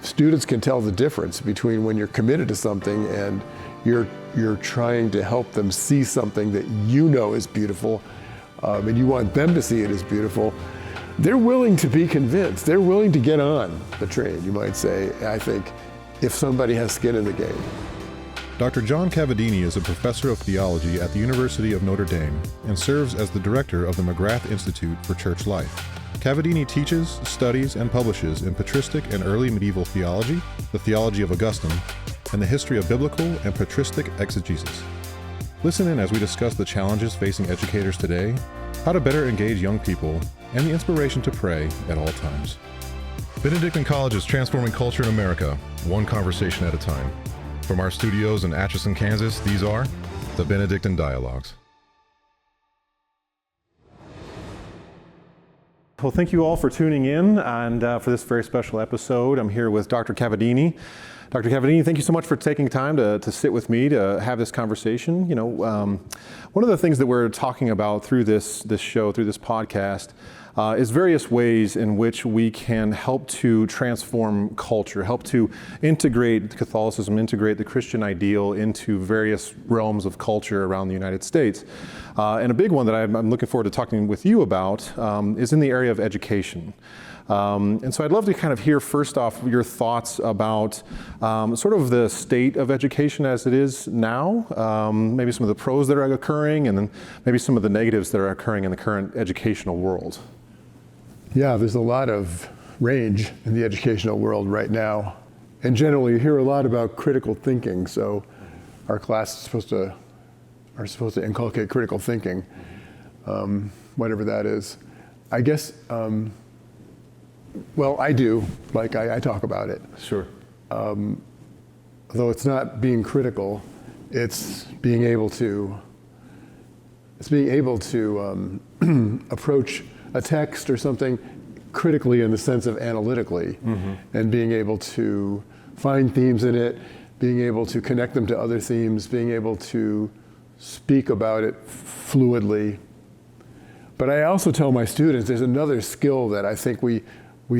students can tell the difference between when you're committed to something and you're trying to help them see something that you know is beautiful, and you want them to see it as beautiful. They're willing to be convinced. They're willing to get on the train, you might say, I think, if somebody has skin in the game. Dr. John Cavadini is a professor of theology at the University of Notre Dame and serves as the director of the McGrath Institute for Church Life. Cavadini teaches, studies, and publishes in patristic and early medieval theology, the theology of Augustine, and the history of biblical and patristic exegesis. Listen in as we discuss the challenges facing educators today, how to better engage young people, and the inspiration to pray at all times. Benedictine College is transforming culture in America, one conversation at a time. From our studios in Atchison, Kansas, these are the Benedictine Dialogues. Well, thank you all for tuning in and for this very special episode. I'm here with Dr. Cavadini. Dr. Cavadini, thank you so much for taking time to sit with me to have this conversation. You know, one of the things that we're talking about through this show, through this podcast, is various ways in which we can help to transform culture, help to integrate Catholicism, integrate the Christian ideal into various realms of culture around the United States. And a big one that I'm looking forward to talking with you about is in the area of education. And so I'd love to kind of hear first off your thoughts about sort of the state of education as it is now, maybe some of the pros that are occurring, and then maybe some of the negatives that are occurring in the current educational world. Yeah, there's a lot of range in the educational world right now. And generally you hear a lot about critical thinking, so our class are supposed to inculcate critical thinking, whatever that is. I guess, well, I do, like I talk about it. Sure. Though it's not being critical, it's being able to approach a text or something critically in the sense of analytically, and being able to find themes in it, being able to connect them to other themes, being able to speak about it fluidly. But I also tell my students there's another skill that I think we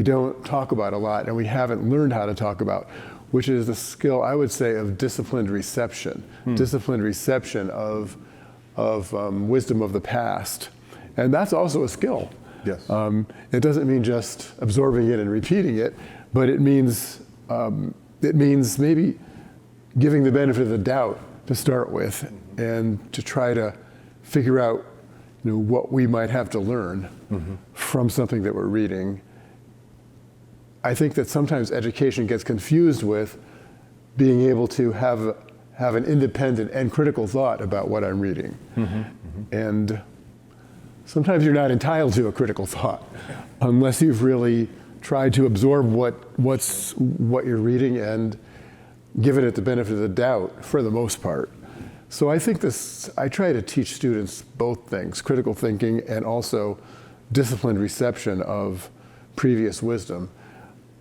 don't talk about a lot and we haven't learned how to talk about, which is the skill, I would say, of disciplined reception. Disciplined reception of wisdom of the past. And that's also a skill. Yes. It doesn't mean just absorbing it and repeating it, but it means maybe giving the benefit of the doubt to start with, and to try to figure out, you know, what we might have to learn from something that we're reading. I think that sometimes education gets confused with being able to have an independent and critical thought about what I'm reading. And sometimes you're not entitled to a critical thought unless you've really tried to absorb what you're reading and given it the benefit of the doubt for the most part. So I think I try to teach students both things, critical thinking and also disciplined reception of previous wisdom.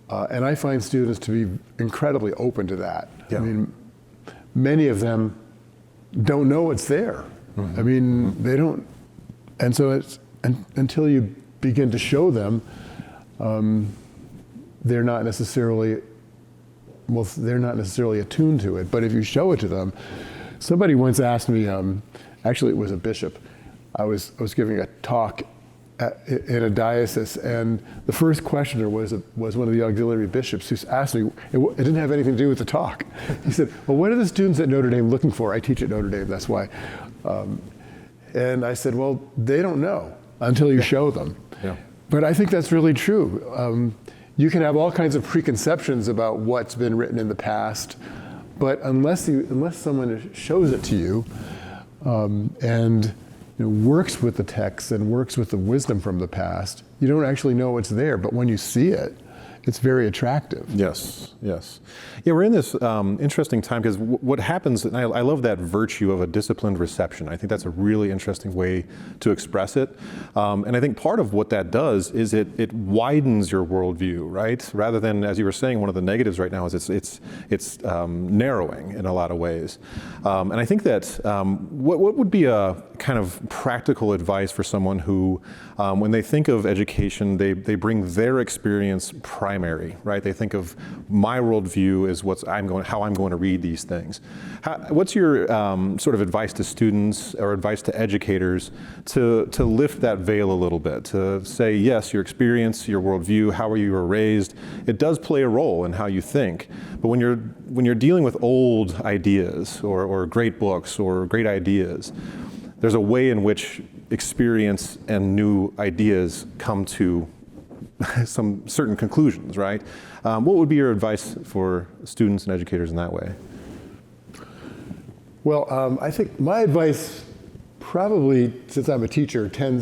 And I find students to be incredibly open to that. Yeah. I mean, many of them don't know it's there. I mean, they don't. And so until you begin to show them, they're not necessarily attuned to it. But if you show it to them, somebody once asked me, actually it was a bishop, I was giving a talk in a diocese, and the first questioner was one of the auxiliary bishops who asked me, it didn't have anything to do with the talk. He said, well, what are the students at Notre Dame looking for? I teach at Notre Dame, that's why. And I said, well, they don't know until you show them. Yeah. But I think that's really true. You can have all kinds of preconceptions about what's been written in the past, but unless someone shows it to you and works with the text and works with the wisdom from the past, you don't actually know it's there. But when you see it, it's very attractive. Yes, yes. Yeah, we're in this interesting time because what happens, and I love that virtue of a disciplined reception. I think that's a really interesting way to express it. And I think part of what that does is it widens your worldview, right? Rather than, as you were saying, one of the negatives right now is it's narrowing in a lot of ways. And I think that what would be a kind of practical advice for someone who, when they think of education, they bring their experience primarily primary, right? They think of my worldview as how I'm going to read these things. What's your sort of advice to students or advice to educators to lift that veil a little bit, to say, yes, your experience, your worldview, how you were raised, it does play a role in how you think. But when you're dealing with old ideas or great books or great ideas, there's a way in which experience and new ideas come to some certain conclusions, right? What would be your advice for students and educators in that way? Well, I think my advice probably, since I'm a teacher, tend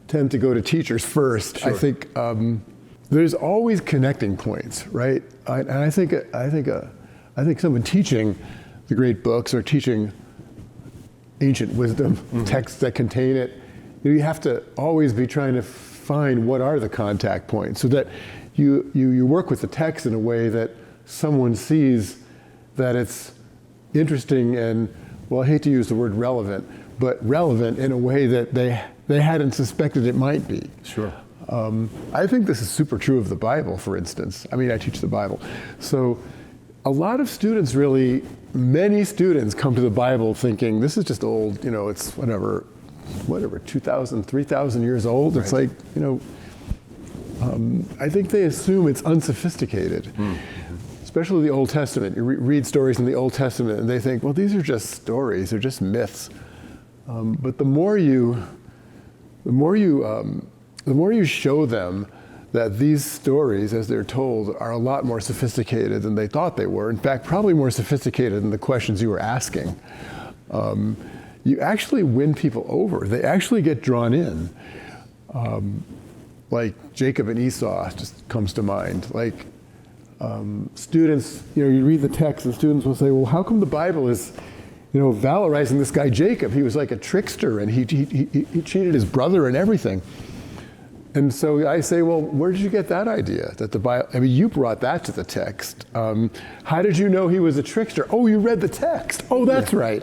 to go to teachers first. Sure. I think there's always connecting points, right? And I think someone teaching the great books or teaching ancient wisdom, texts that contain it, you have to always be trying to find what are the contact points, so that you work with the text in a way that someone sees that it's interesting and, well, I hate to use the word relevant, but relevant in a way that they hadn't suspected it might be. Sure. I think this is super true of the Bible, for instance. I mean, I teach the Bible. So a lot of students many students come to the Bible thinking, this is just old, it's whatever, 2,000, 3,000 years old. Right. It's like, I think they assume it's unsophisticated. Especially the Old Testament. You read stories in the Old Testament and they think, well, these are just stories, they're just myths. But the more you show them that these stories, as they're told, are a lot more sophisticated than they thought they were. In fact, probably more sophisticated than the questions you were asking. You actually win people over. They actually get drawn in. Like Jacob and Esau just comes to mind. Like students, you read the text and students will say, well, how come the Bible is valorizing this guy Jacob? He was like a trickster and he cheated his brother and everything. And so I say, well, where did you get that idea? That the Bible, you brought that to the text. How did you know he was a trickster? Oh, you read the text. Oh, that's right.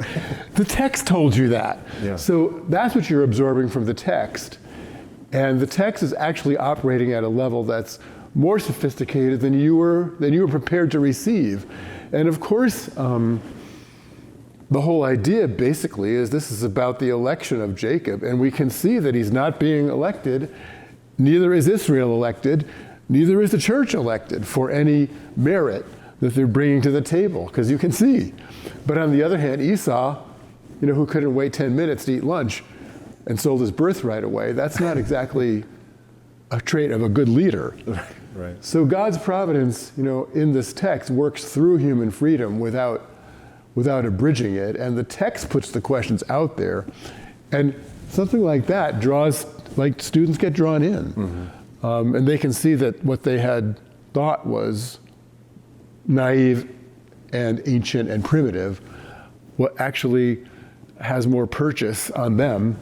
The text told you that. Yeah. So that's what you're absorbing from the text. And the text is actually operating at a level that's more sophisticated than you were prepared to receive. And of course, the whole idea basically is this is about the election of Jacob. And we can see that he's not being elected. Neither is Israel elected, neither is the church elected for any merit that they're bringing to the table, because you can see. But on the other hand, Esau, who couldn't wait 10 minutes to eat lunch and sold his birthright away, that's not exactly a trait of a good leader. Right. So God's providence, in this text works through human freedom without abridging it, and the text puts the questions out there, and something like that students get drawn in. And they can see that what they had thought was naive and ancient and primitive, what actually has more purchase on them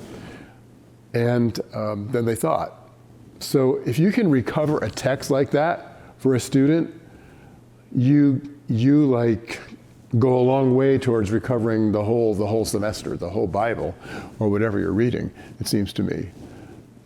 than they thought. So if you can recover a text like that for a student, you go a long way towards recovering the whole semester, the whole Bible, or whatever you're reading, it seems to me,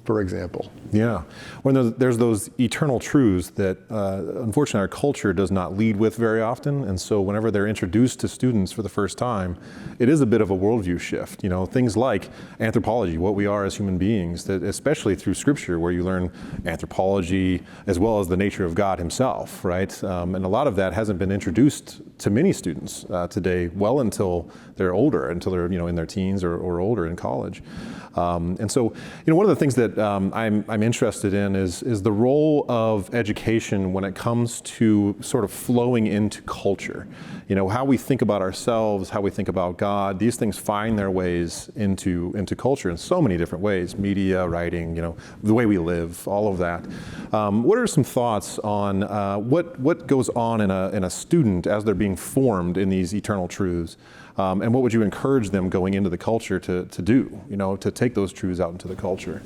for example. Yeah. When there's those eternal truths that unfortunately our culture does not lead with very often, and so whenever they're introduced to students for the first time, it is a bit of a worldview shift. Things like anthropology, what we are as human beings, that especially through Scripture, where you learn anthropology as well as the nature of God Himself, right? And a lot of that hasn't been introduced to many students today, well until they're older, until they're in their teens or older in college. And so, one of the things that I'm interested in is the role of education when it comes to sort of flowing into culture. How we think about ourselves, how we think about God, these things find their ways into culture in so many different ways, media, writing, the way we live, all of that. What are some thoughts on what goes on in a student as they're being formed in these eternal truths? And what would you encourage them going into the culture to do, to take those truths out into the culture?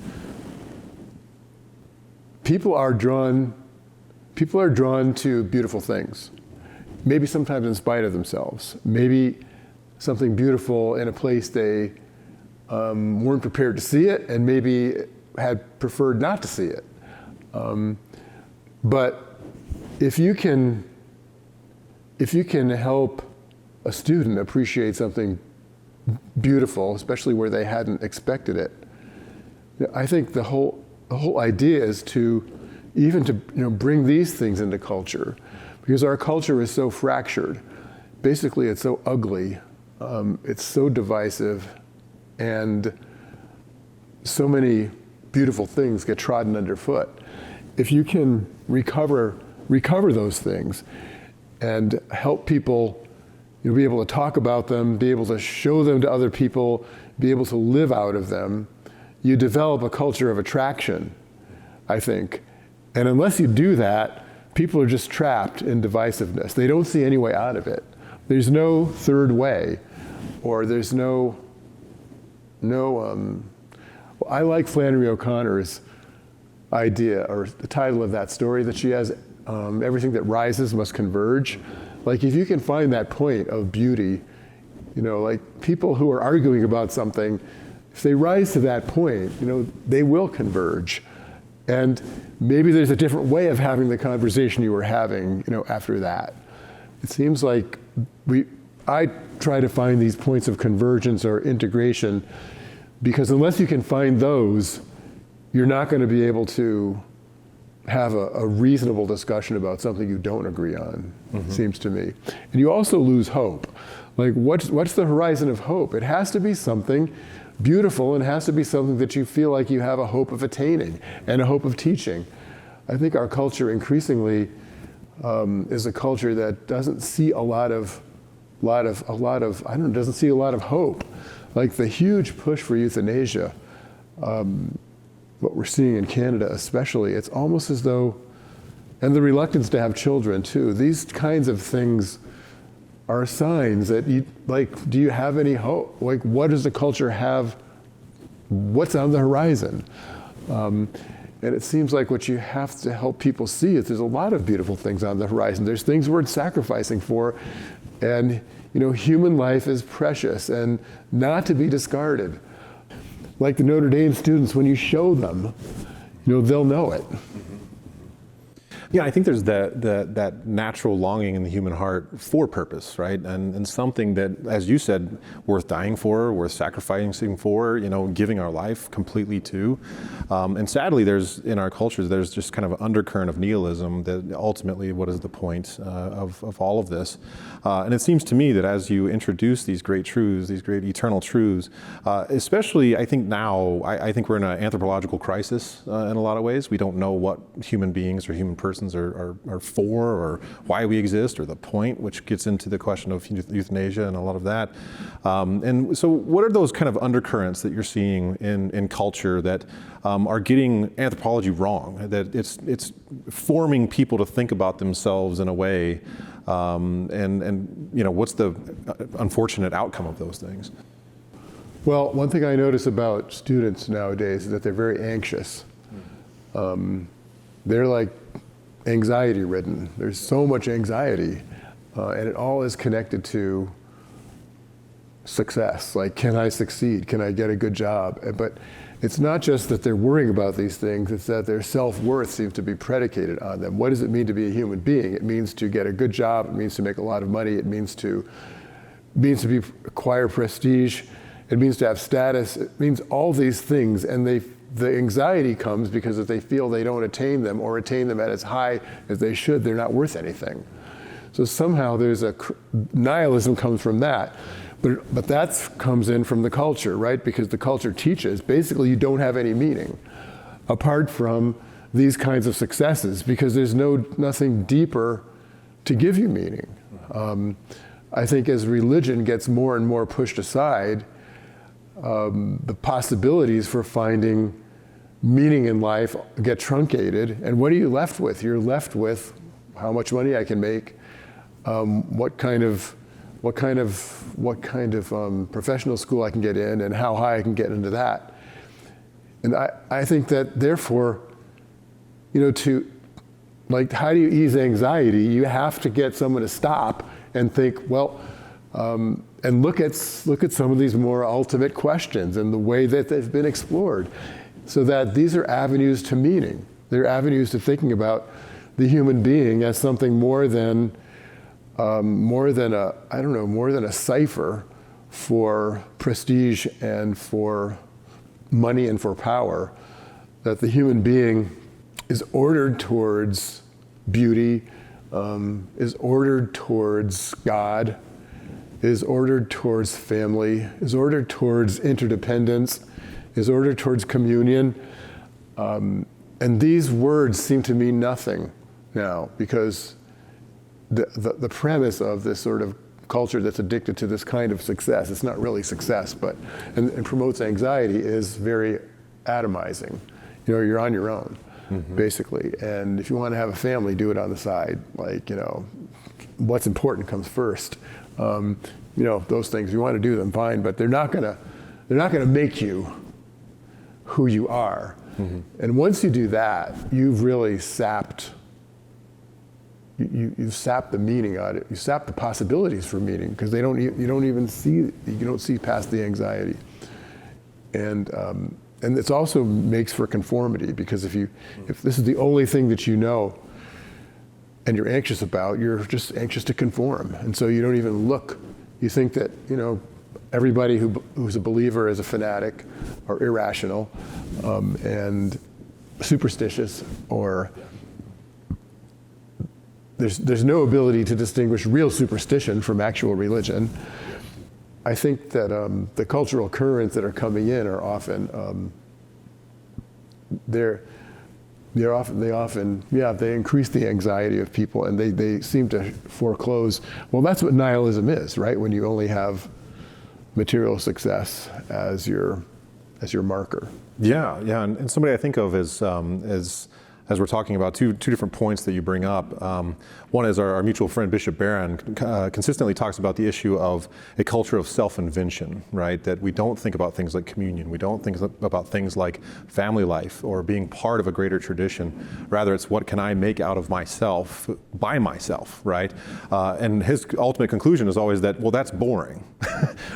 People are drawn to beautiful things, maybe sometimes in spite of themselves. Maybe something beautiful in a place they weren't prepared to see it, and maybe had preferred not to see it. But if you can help a student appreciate something beautiful, especially where they hadn't expected it, I think the whole idea is to bring these things into culture, because our culture is so fractured. Basically, it's so ugly, it's so divisive, and so many beautiful things get trodden underfoot. If you can recover those things and help people be able to talk about them, be able to show them to other people, be able to live out of them, you develop a culture of attraction, I think. And unless you do that, people are just trapped in divisiveness. They don't see any way out of it. There's no third way, or there's I like Flannery O'Connor's idea, or the title of that story that she has, everything that rises must converge. Like, if you can find that point of beauty, like people who are arguing about something, if they rise to that point, they will converge. And maybe there's a different way of having the conversation you were having, after that. It seems like I try to find these points of convergence or integration, because unless you can find those, you're not going to be able to have a reasonable discussion about something you don't agree on, seems to me. And you also lose hope. Like, what's the horizon of hope? It has to be something beautiful, and it has to be something that you feel like you have a hope of attaining and a hope of teaching. I think our culture increasingly is a culture that doesn't see doesn't see a lot of hope. Like the huge push for euthanasia, what we're seeing in Canada especially, it's almost as though, and the reluctance to have children too, these kinds of things are signs that do you have any hope? Like, what does the culture have? What's on the horizon? And it seems like what you have to help people see is there's a lot of beautiful things on the horizon. There's things worth sacrificing for, and human life is precious and not to be discarded. Like the Notre Dame students, when you show them, they'll know it. Yeah, I think there's that natural longing in the human heart for purpose, right? And something that, as you said, worth dying for, worth sacrificing for, giving our life completely to. And sadly, in our cultures, there's just kind of an undercurrent of nihilism that ultimately, what is the point of all of this? And it seems to me that as you introduce these great truths, these great eternal truths, especially I think now, I think we're in an anthropological crisis in a lot of ways. We don't know what human beings or human persons are for, or why we exist, or the point, which gets into the question of euthanasia and a lot of that. And so what are those kind of undercurrents that you're seeing in culture that are getting anthropology wrong, that it's forming people to think about themselves in a way, and what's the unfortunate outcome of those things? Well, one thing I notice about students nowadays is that they're very anxious. They're like anxiety ridden. There's so much anxiety, and it all is connected to success. Like, can I succeed? Can I get a good job? But it's not just that they're worrying about these things, it's that their self-worth seems to be predicated on them. What does it mean to be a human being? It means to get a good job, it means to make a lot of money, it means to acquire prestige, it means to have status, it means all these things, and the anxiety comes because if they feel they don't attain them, or attain them at as high as they should, they're not worth anything. So somehow there's nihilism comes from that. But that comes in from the culture, right? Because the culture teaches, basically you don't have any meaning apart from these kinds of successes, because there's nothing deeper to give you meaning. I think as religion gets more and more pushed aside, the possibilities for finding meaning in life get truncated, and what are you left with? You're left with how much money I can make, what kind of professional school I can get in, and how high I can get into that. And I think that therefore, how do you ease anxiety? You have to get someone to stop and think, and look at some of these more ultimate questions and the way that they've been explored, so that these are avenues to meaning. They're avenues to thinking about the human being as something more than a cipher for prestige and for money and for power. That the human being is ordered towards beauty, is ordered towards God, is ordered towards family, is ordered towards interdependence, is ordered towards communion. And these words seem to mean nothing now, because the premise of this sort of culture that's addicted to this kind of success, it's not really success, but and promotes anxiety, is very atomizing. You're on your own, basically. And if you want to have a family, do it on the side. Like, what's important comes first. Those things, you want to do them, fine, but they're not gonna make you who you are. And once you do that, you've really sapped. You've sapped the meaning out of it. You sap the possibilities for meaning, because you don't see past the anxiety. And it also makes for conformity, because if this is the only thing that you know and you're anxious about, you're just anxious to conform. And so you don't even look. You think that, everybody who's a believer is a fanatic or irrational and superstitious, or there's no ability to distinguish real superstition from actual religion. I think that the cultural currents that are coming in are often they increase the anxiety of people, and they seem to foreclose. Well, that's what nihilism is, right? When you only have material success as your marker. Yeah, and somebody I think of as we're talking about two different points that you bring up. One is our mutual friend Bishop Barron consistently talks about the issue of a culture of self-invention, right? That we don't think about things like communion, we don't think about things like family life or being part of a greater tradition. Rather, it's what can I make out of myself by myself, right? And his ultimate conclusion is always that, well, that's boring,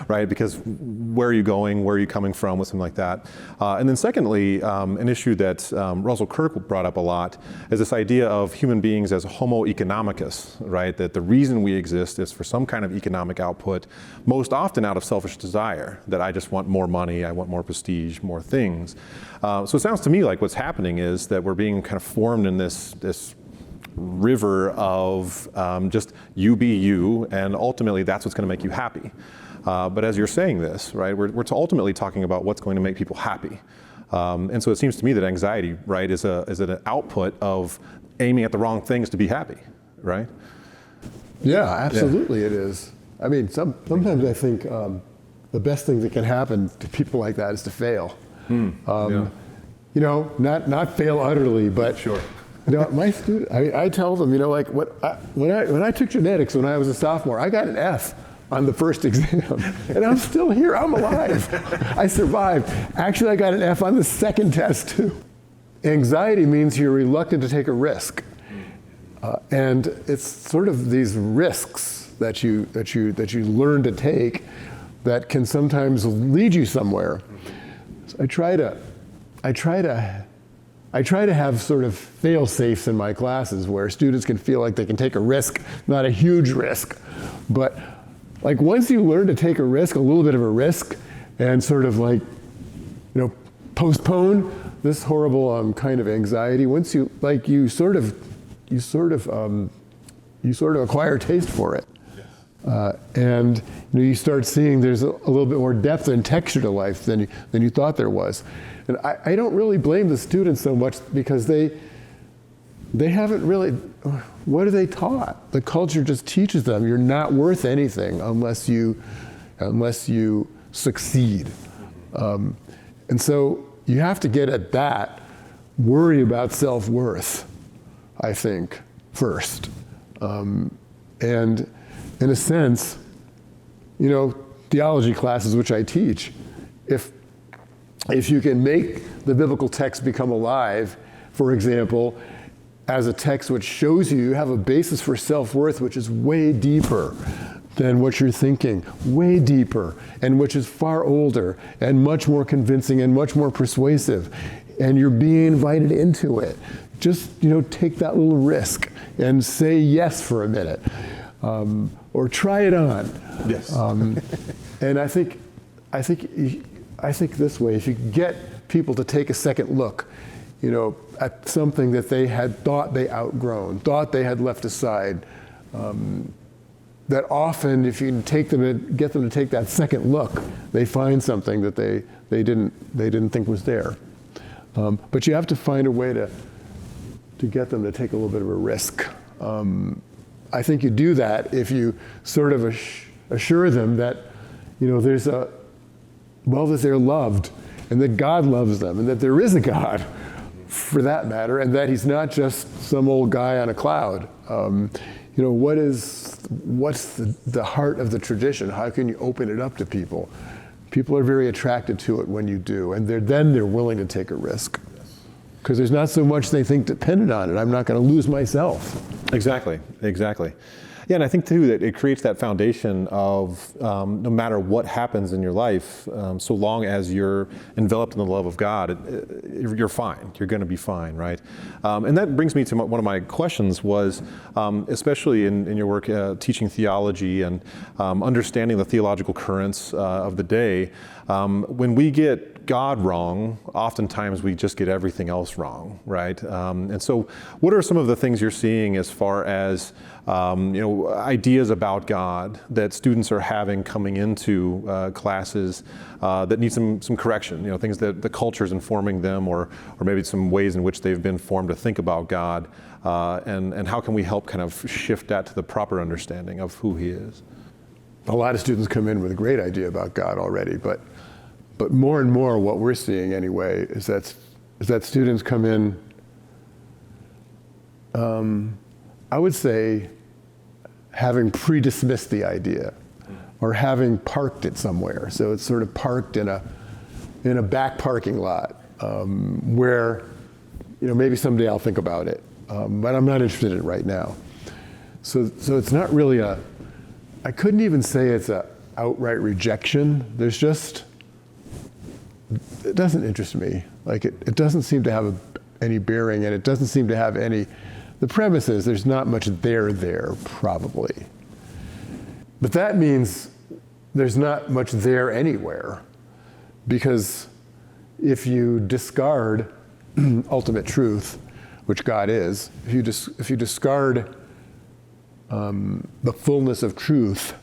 right? Because where are you going, where are you coming from, with something like that. And then secondly, an issue that Russell Kirk brought up a lot is this idea of human beings as homo economicus, right? That the reason we exist is for some kind of economic output, most often out of selfish desire, that I just want more money, I want more prestige, more things. So it sounds to me like what's happening is that we're being kind of formed in this river of just you be you, and ultimately that's what's going to make you happy. But as you're saying this, right, we're ultimately talking about what's going to make people happy. And so it seems to me that anxiety, right, is an output of aiming at the wrong things to be happy, right? Yeah, absolutely. It is. I mean, sometimes I think the best thing that can happen to people like that is to fail. Not fail utterly, but sure. My student, I tell them, when I took genetics when I was a sophomore, I got an F on the first exam, and I'm still here, I'm alive. I survived. Actually, I got an F on the second test too. Anxiety means you're reluctant to take a risk. And it's sort of these risks that you learn to take that can sometimes lead you somewhere. So I try to have sort of fail-safes in my classes where students can feel like they can take a risk, not a huge risk, but like once you learn to take a risk, a little bit of a risk, and sort of like, postpone this horrible kind of anxiety. Once you sort of acquire taste for it, and you start seeing there's a little bit more depth and texture to life than you thought there was. And I don't really blame the students so much, because they haven't really. What are they taught? The culture just teaches them you're not worth anything unless you succeed. And so you have to get at that, worry about self-worth, I think, first. And in a sense, theology classes, which I teach, if you can make the biblical text become alive, for example, as a text which shows you have a basis for self-worth which is way deeper than what you're thinking, way deeper, and which is far older and much more convincing and much more persuasive. and you're being invited into it. Just, take that little risk and say yes for a minute, or try it on. Yes. And I think this way, if you get people to take a second look, at something that they had thought they outgrown, thought they had left aside, that often, if you can get them to take that second look, they find something that they didn't think was there. But you have to find a way to get them to take a little bit of a risk. I think you do that if you sort of assure them that, that they're loved, and that God loves them, and that there is a God, for that matter, and that he's not just some old guy on a cloud. What's the heart of the tradition? How can you open it up to people? People are very attracted to it when you do, and they're willing to take a risk. Because there's not so much they think dependent on it. I'm not going to lose myself. Exactly. Yeah, and I think too that it creates that foundation of no matter what happens in your life, so long as you're enveloped in the love of God, you're fine. You're going to be fine, right? And that brings me to one of my questions was, especially in your work teaching theology and understanding the theological currents of the day, when we get God wrong, oftentimes we just get everything else wrong, right? And so what are some of the things you're seeing as far as ideas about God that students are having coming into classes that need some correction, things that the culture is informing them, or maybe some ways in which they've been formed to think about God, and how can we help kind of shift that to the proper understanding of who he is? A lot of students come in with a great idea about God already, but more and more what we're seeing anyway is that students come in, I would say, having pre-dismissed the idea, or having parked it somewhere. So it's sort of parked in a back parking lot, where maybe someday I'll think about it, but I'm not interested in it right now. So it's not really I couldn't even say it's a outright rejection. There's just, it doesn't interest me. Like it doesn't seem to have any bearing, and it doesn't seem to have any. The premise is there's not much there probably, but that means there's not much there anywhere, because if you discard ultimate truth, which God is, if you discard the fullness of truth,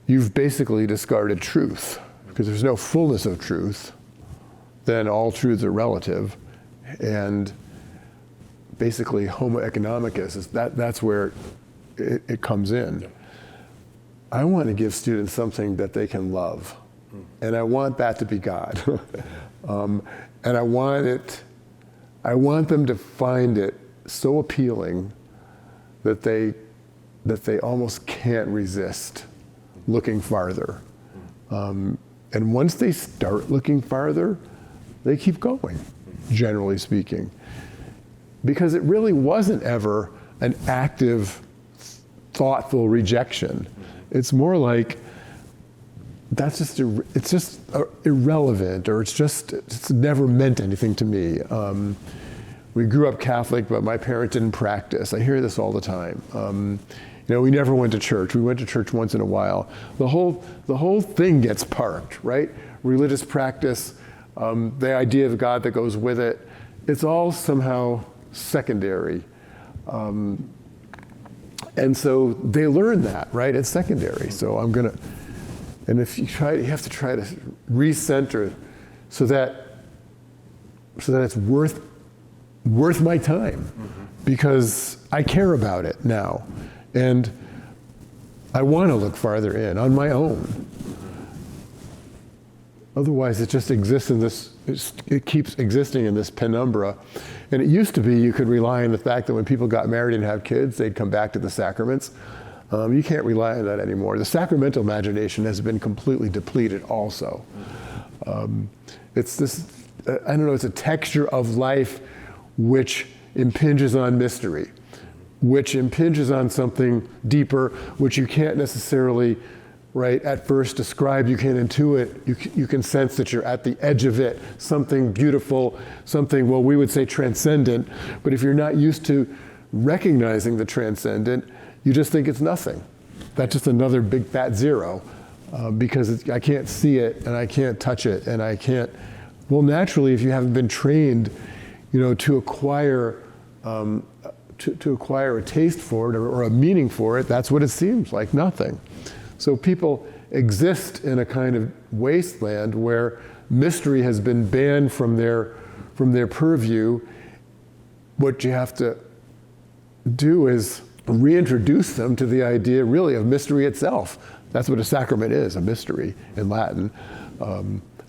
you've basically discarded truth. Because there's no fullness of truth, then all truths are relative, and basically homo economicus that's where it comes in. I want to give students something that they can love, and I want that to be God, and I want them to find it so appealing that they almost can't resist looking farther. And once they start looking farther, they keep going, generally speaking. Because it really wasn't ever an active, thoughtful rejection. It's more like, it's just irrelevant, or it's never meant anything to me. We grew up Catholic, but my parents didn't practice. I hear this all the time. We never went to church. We went to church once in a while. The whole thing gets parked, right? Religious practice, the idea of God that goes with it, it's all somehow secondary. And so they learn that, right? It's secondary. So and if you have to try to recenter so that it's worth my time, because I care about it now. And I want to look farther in on my own. Otherwise, it just exists in it keeps existing in this penumbra. And it used to be you could rely on the fact that when people got married and have kids, they'd come back to the sacraments. You can't rely on that anymore. The sacramental imagination has been completely depleted also. It's this, it's a texture of life which impinges on mystery, which impinges on something deeper, which you can't necessarily right, at first describe, you can intuit, you can sense that you're at the edge of it, something beautiful, something, well, we would say transcendent, but if you're not used to recognizing the transcendent, you just think it's nothing. That's just another big fat zero, because I can't see it, and I can't touch it, and I can't, well, naturally, if you haven't been trained, to acquire to acquire a taste for it or a meaning for it, that's what it seems like, nothing. So people exist in a kind of wasteland where mystery has been banned from their purview. What you have to do is reintroduce them to the idea really of mystery itself. That's what a sacrament is, a mystery in Latin.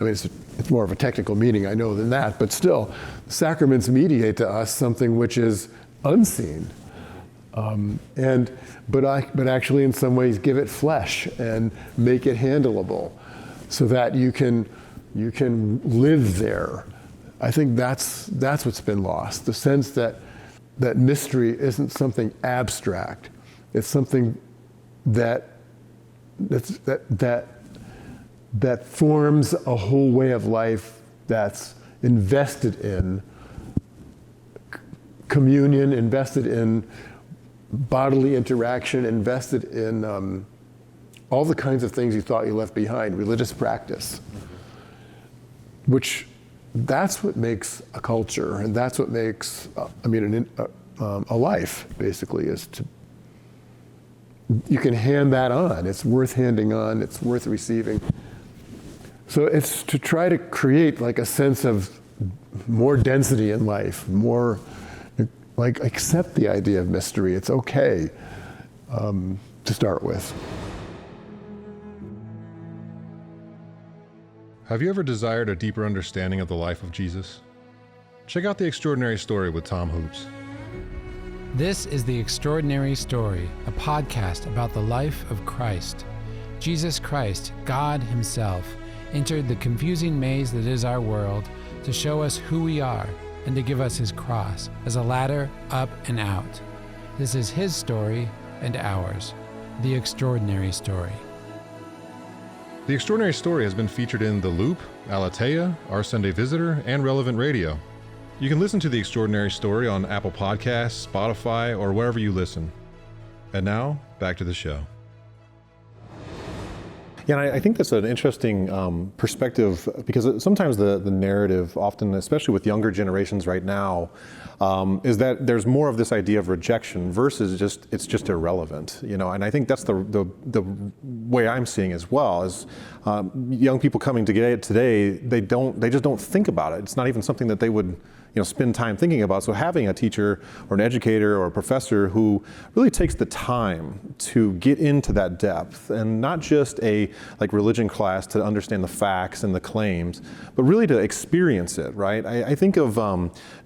It's more of a technical meaning, I know, than that, but still, sacraments mediate to us something which is unseen. But actually in some ways give it flesh and make it handleable so that you can live there. I think that's what's been lost, the sense that mystery isn't something abstract. It's something that forms a whole way of life that's invested in communion, invested in bodily interaction, invested in all the kinds of things you thought you left behind, religious practice, which that's what makes a culture, and that's what makes, a life, basically, is to, you can hand that on. It's worth handing on, it's worth receiving. So it's to try to create like a sense of more density in life, more, like accept the idea of mystery. It's okay to start with. Have you ever desired a deeper understanding of the life of Jesus? Check out The Extraordinary Story with Tom Hoops. This is The Extraordinary Story, a podcast about the life of Christ. Jesus Christ, God Himself, entered the confusing maze that is our world to show us who we are and to give us His cross as a ladder up and out. This is His story and ours, The Extraordinary Story. The Extraordinary Story has been featured in The Loop, Alatea, Our Sunday Visitor, and Relevant Radio. You can listen to The Extraordinary Story on Apple Podcasts, Spotify, or wherever you listen. And now, back to the show. Yeah, and I think that's an interesting perspective, because sometimes the narrative, often, especially with younger generations right now, is that there's more of this idea of rejection versus it's just irrelevant, And I think that's the way I'm seeing as well. Is young people coming today, they just don't think about it. It's not even something that they would spend time thinking about. So having a teacher or an educator or a professor who really takes the time to get into that depth, and not just a religion class to understand the facts and the claims, but really to experience it, right? I think of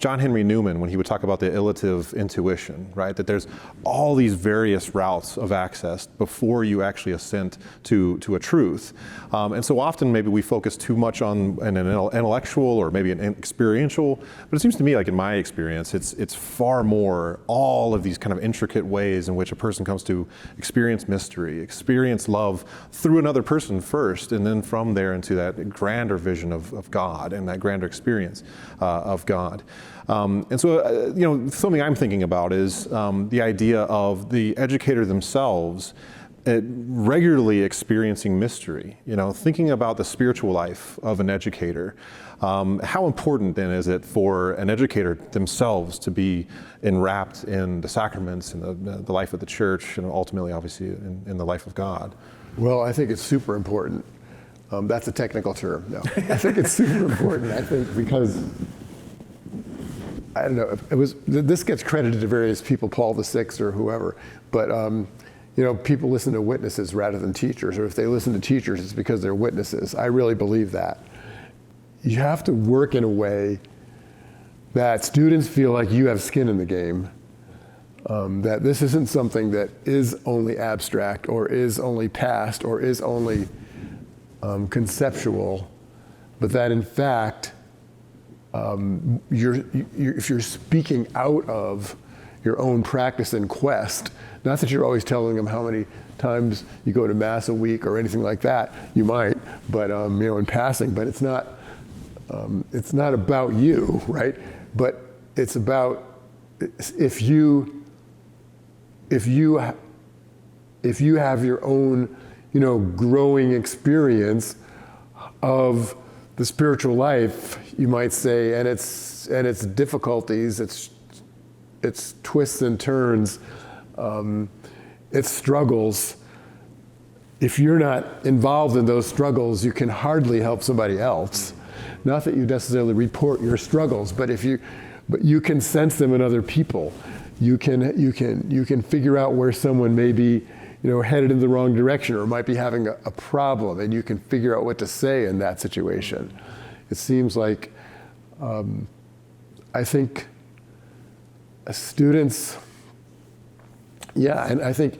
John Henry Newman when he would talk about the illative intuition, right? That there's all these various routes of access before you actually assent to a truth. And so often maybe we focus too much on an intellectual or maybe an experiential, but it seems to me, like in my experience, it's far more all of these kind of intricate ways in which a person comes to experience mystery, experience love through another person first, and then from there into that grander vision of God and that grander experience of God. And so, something I'm thinking about is the idea of the educator themselves regularly experiencing mystery, thinking about the spiritual life of an educator. How important then is it for an educator themselves to be enwrapped in the sacraments and the life of the church, and ultimately, obviously, in the life of God? Well, I think it's super important. That's a technical term. No, I think it's super important. I think because, I don't know, this gets credited to various people, Paul VI or whoever, but people listen to witnesses rather than teachers, or if they listen to teachers, it's because they're witnesses. I really believe that. You have to work in a way that students feel like you have skin in the game, that this isn't something that is only abstract or is only past or is only conceptual, but that in fact, if you're speaking out of your own practice and quest. Not that you're always telling them how many times you go to Mass a week or anything like that. You might, but in passing. But it's not about you, right? But it's about if you have your own, growing experience of the spiritual life, you might say, and its difficulties, its twists and turns, its struggles. If you're not involved in those struggles, you can hardly help somebody else. Not that you necessarily report your struggles, but you can sense them in other people. You can figure out where someone may be, headed in the wrong direction or might be having a problem, and you can figure out what to say in that situation. It seems like, I think students, and I think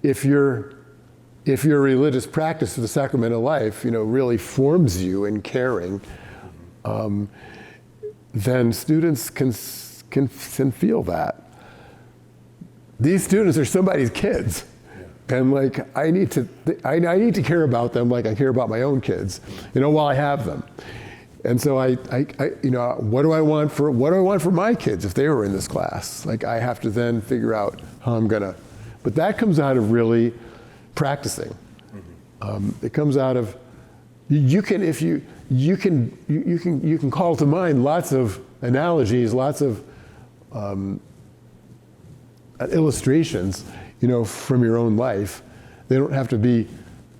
if your religious practice of the sacramental life, really forms you in caring, then students can feel that. These students are somebody's kids. And I need to care about them like I care about my own kids, while I have them. And so what do I want for my kids if they were in this class? I have to then figure out how I'm gonna. But that comes out of really practicing. It comes out of you can call to mind lots of analogies, lots of illustrations, from your own life. They don't have to be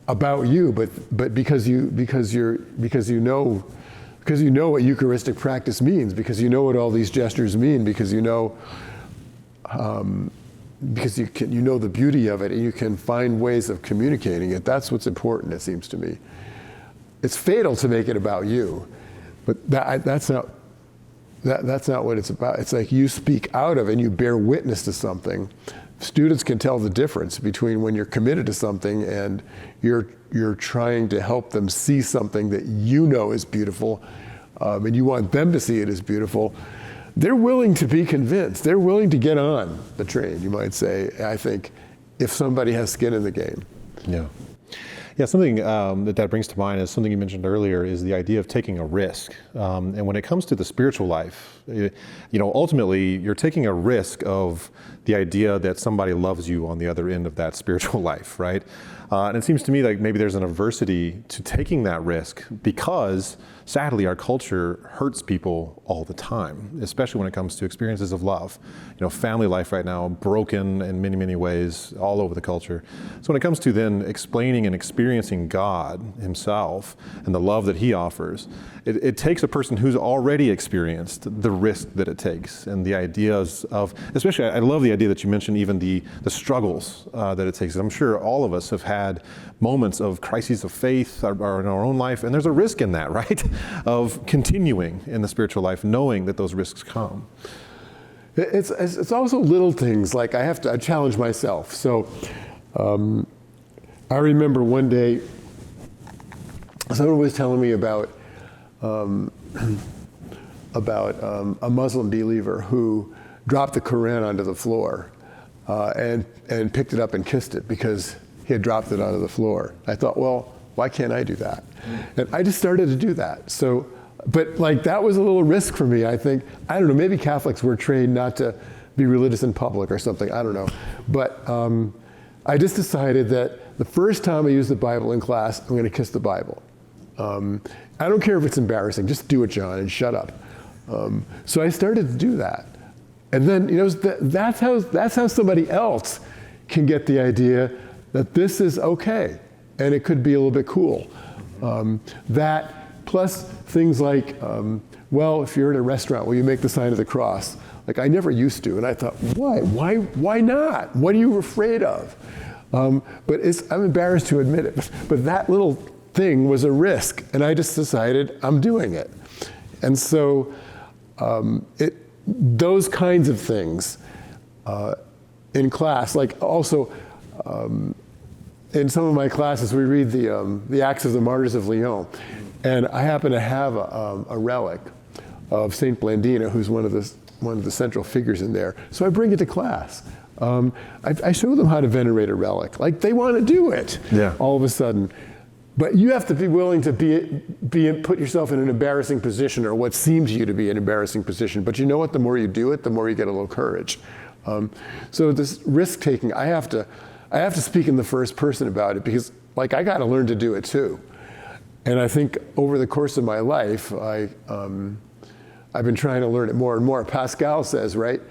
about you, but because you know what Eucharistic practice means, because you know what all these gestures mean, because you know the beauty of it, and you can find ways of communicating it. That's what's important, it seems to me. It's fatal to make it about you, but that's not what it's about. It's like you speak out of and you bear witness to something. Students can tell the difference between when you're committed to something and you're trying to help them see something that is beautiful, and you want them to see it as beautiful. They're willing to be convinced. They're willing to get on the train, you might say, I think, if somebody has skin in the game. Yeah. Yeah, something that brings to mind is something you mentioned earlier is the idea of taking a risk. And when it comes to the spiritual life, ultimately you're taking a risk of the idea that somebody loves you on the other end of that spiritual life, right? And it seems to me like maybe there's an adversity to taking that risk because sadly our culture hurts people all the time, especially when it comes to experiences of love. Family life right now broken in many, many ways all over the culture. So when it comes to then explaining and experiencing God himself and the love that he offers, it takes a person who's already experienced the risk that it takes and the ideas of, especially I love the idea that you mentioned even the struggles that it takes. I'm sure all of us have had moments of crises of faith or in our own life, and there's a risk in that, right? Of continuing in the spiritual life, knowing that those risks come. It's also little things, like I challenge myself. So I remember one day someone was telling me about a Muslim believer who dropped the Quran onto the floor and picked it up and kissed it because he had dropped it onto the floor. I thought, well, why can't I do that? And I just started to do that. So, but that was a little risk for me, I think. I don't know, maybe Catholics were trained not to be religious in public or something, I don't know. But I just decided that the first time I use the Bible in class, I'm gonna kiss the Bible. I don't care if it's embarrassing, just do it, John, and shut up. So I started to do that. And then, that's how somebody else can get the idea that this is okay, and it could be a little bit cool. That plus things like, well, if you're in a restaurant, will you make the sign of the cross? I never used to, and I thought, why not? What are you afraid of? But I'm embarrassed to admit it, but that little thing was a risk, and I just decided I'm doing it. And so those kinds of things in class, also in some of my classes we read the Acts of the Martyrs of Lyon, and I happen to have a relic of Saint Blandina, who's one of the one of the central figures in there. So I bring it to class. I show them how to venerate a relic. Like, they want to do it all of a sudden. But you have to be willing to put yourself in an embarrassing position, or what seems to you to be an embarrassing position. But you know what? The more you do it, the more you get a little courage. So this risk taking, I have to speak in the first person about it, because like, I got to learn to do it too. And I think over the course of my life, I've been trying to learn it more and more. Pascal says, right,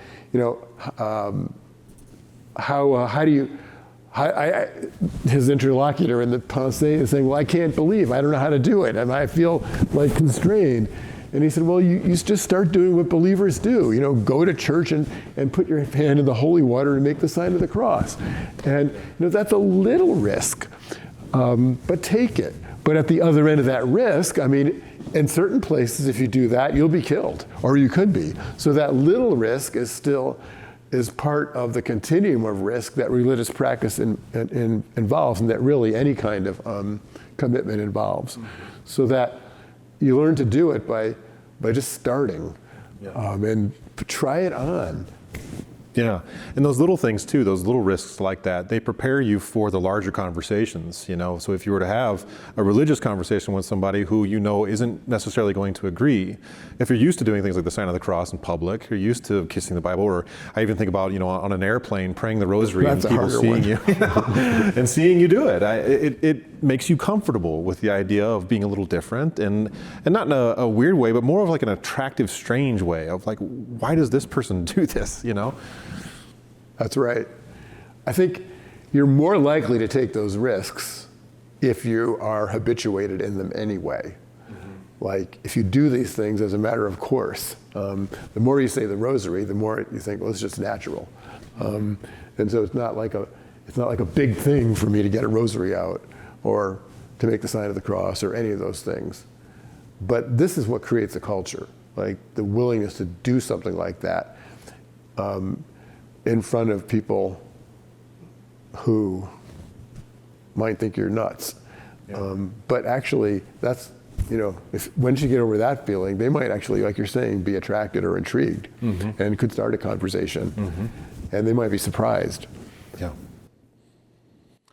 his interlocutor in the Pensée is saying, well, I can't believe, I don't know how to do it, and I feel like constrained. And he said, well, you just start doing what believers do. Go to church and put your hand in the holy water and make the sign of the cross. And that's a little risk, but take it. But at the other end of that risk, I mean, in certain places, if you do that, you'll be killed, or you could be. So that little risk is part of the continuum of risk that religious practice involves, and that really any kind of commitment involves. So that you learn to do it by just starting, and try it on. Yeah, and those little things too, those little risks like that, they prepare you for the larger conversations, So if you were to have a religious conversation with somebody who isn't necessarily going to agree, if you're used to doing things like the sign of the cross in public, you're used to kissing the Bible, or I even think about, on an airplane, praying the rosary and people seeing you, and seeing you do it. It makes you comfortable with the idea of being a little different, and not in a weird way, but more of like an attractive, strange way of like, why does this person do this, That's right. I think you're more likely to take those risks if you are habituated in them anyway. Mm-hmm. Like, if you do these things as a matter of course, the more you say the rosary, the more you think, well, it's just natural. And so it's not like a big thing for me to get a rosary out, or to make the sign of the cross, or any of those things. But this is what creates a culture, like the willingness to do something like that. In front of people who might think you're nuts. But actually, that's, once you get over that feeling, they might actually, like you're saying, be attracted or intrigued, and could start a conversation, and they might be surprised.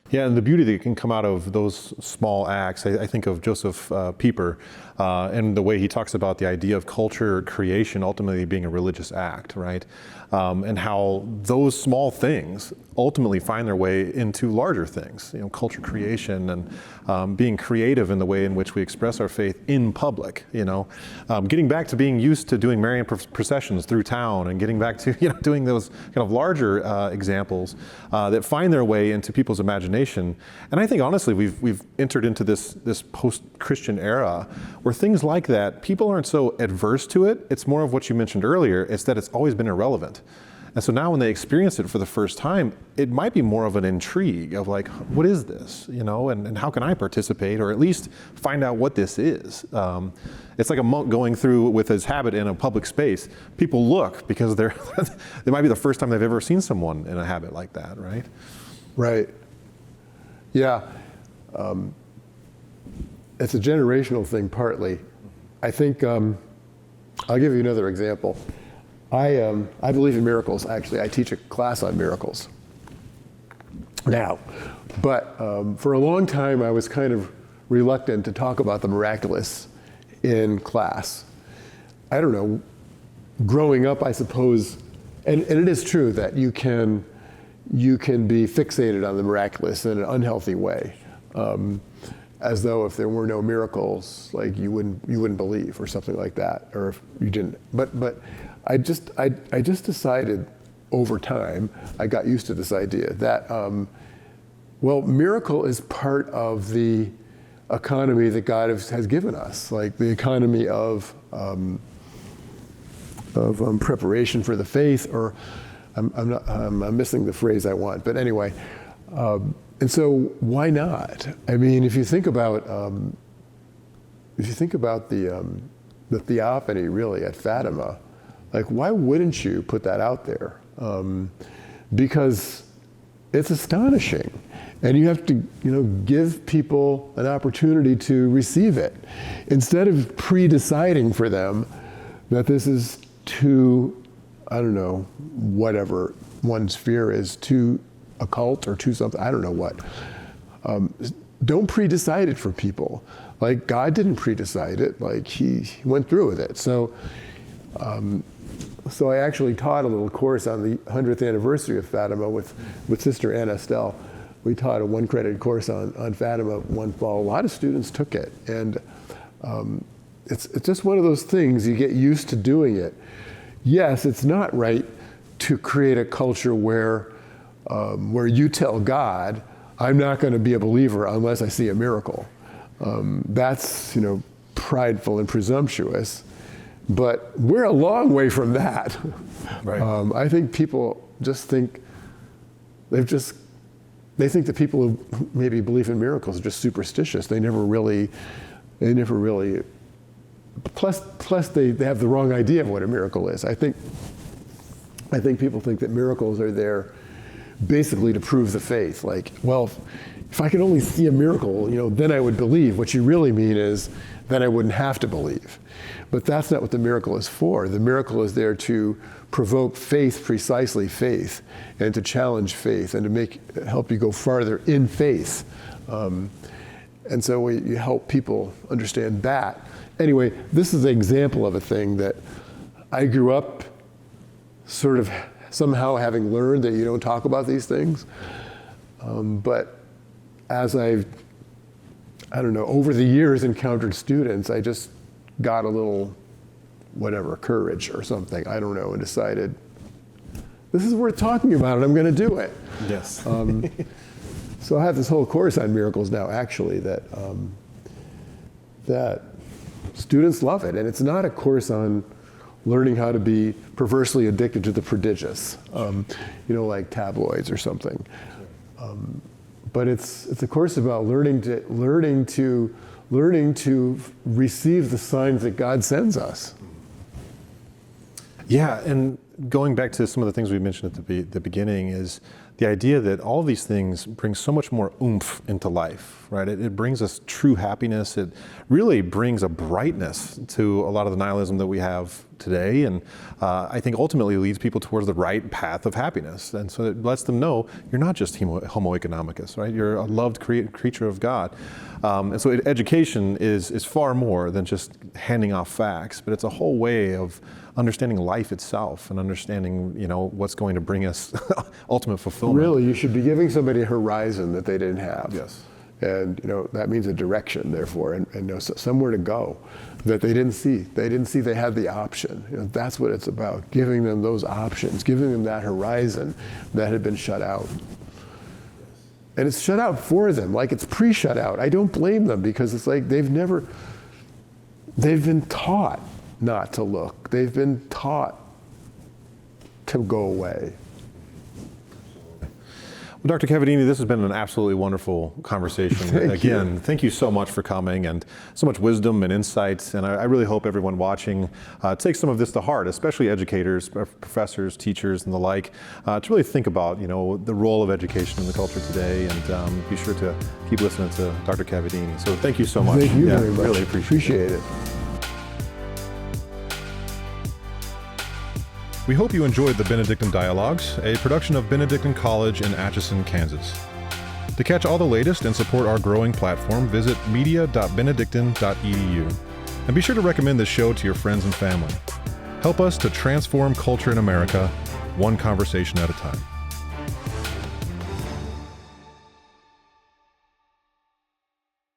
Yeah, and the beauty that can come out of those small acts, I think of Joseph Pieper, and the way he talks about the idea of culture creation ultimately being a religious act, right? And how those small things ultimately find their way into larger things, culture creation, and being creative in the way in which we express our faith in public, getting back to being used to doing Marian processions through town, and getting back to, doing those kind of larger examples that find their way into people's imagination. And I think honestly, we've entered into this post-Christian era where things like that, people aren't so adverse to it. It's more of what you mentioned earlier, it's that it's always been irrelevant. And so now when they experience it for the first time, it might be more of an intrigue of like, what is this, and how can I participate, or at least find out what this is. It's like a monk going through with his habit in a public space. People look because they might be the first time they've ever seen someone in a habit like that, right? Right. Yeah. It's a generational thing partly. I think, I'll give you another example. I believe in miracles, actually. I teach a class on miracles now. But for a long time, I was kind of reluctant to talk about the miraculous in class. I don't know, growing up, I suppose, and it is true that you can be fixated on the miraculous in an unhealthy way, as though if there were no miracles, like you wouldn't believe, or something like that, or if you didn't. But I just decided over time, I got used to this idea that, miracle is part of the economy that God has given us, like the economy of preparation for the faith, or I'm missing the phrase I want, but anyway. And so why not? I mean, if you think about the theophany really at Fatima, like, why wouldn't you put that out there? Because it's astonishing, and you have to, give people an opportunity to receive it, instead of pre-deciding for them that this is too I don't know, whatever one's fear is, to a cult or to something, I don't know what. Don't pre-decide it for people. Like, God didn't pre-decide it, like he went through with it. So I actually taught a little course on the 100th anniversary of Fatima with Sister Anna Estelle. We taught a 1-credit course on Fatima one fall. A lot of students took it, and it's just one of those things, you get used to doing it. Yes, it's not right to create a culture where you tell God, I'm not going to be a believer unless I see a miracle. That's, prideful and presumptuous. But we're a long way from that. Right. I think people just think, they think that people who maybe believe in miracles are just superstitious. They never really, plus they have the wrong idea of what a miracle is. I think people think that miracles are there basically to prove the faith. Like, well, if I could only see a miracle, then I would believe. What you really mean is, then I wouldn't have to believe. But that's not what the miracle is for. The miracle is there to provoke faith, precisely faith, and to challenge faith, and to help you go farther in faith. And so you help people understand that. Anyway, this is an example of a thing that I grew up sort of somehow having learned that you don't talk about these things. But as I've, over the years encountered students, I just got a little, courage or something, I don't know, and decided, this is worth talking about and I'm going to do it. Yes. So I have this whole course on miracles now, actually, that students love it. And it's not a course on learning how to be perversely addicted to the prodigious, like tabloids or something. But it's a course about learning to receive the signs that God sends us. Yeah, and going back to some of the things we mentioned at the beginning is the idea that all these things bring so much more oomph into life, right? It brings us true happiness. It really brings a brightness to a lot of the nihilism that we have today, and I think ultimately leads people towards the right path of happiness. And so it lets them know you're not just homo economicus, right? You're a loved creature of God. And so education is far more than just handing off facts, but it's a whole way of understanding life itself and understanding, what's going to bring us ultimate fulfillment. Really, you should be giving somebody a horizon that they didn't have. Yes. And that means a direction, therefore, and somewhere to go that they didn't see. They didn't see they had the option. That's what it's about, giving them those options, giving them that horizon that had been shut out. And it's shut out for them, like it's pre-shut out. I don't blame them, because it's like they've been taught not to look. They've been taught to go away. Well, Dr. Cavadini, this has been an absolutely wonderful conversation. Thank you so much for coming, and so much wisdom and insights. And I really hope everyone watching takes some of this to heart, especially educators, professors, teachers, and the like, to really think about, the role of education in the culture today, and be sure to keep listening to Dr. Cavadini. So thank you so much. Thank you very much. Really appreciate it. We hope you enjoyed the Benedictine Dialogues, a production of Benedictine College in Atchison, Kansas. To catch all the latest and support our growing platform, visit media.benedictine.edu. And be sure to recommend this show to your friends and family. Help us to transform culture in America, one conversation at a time.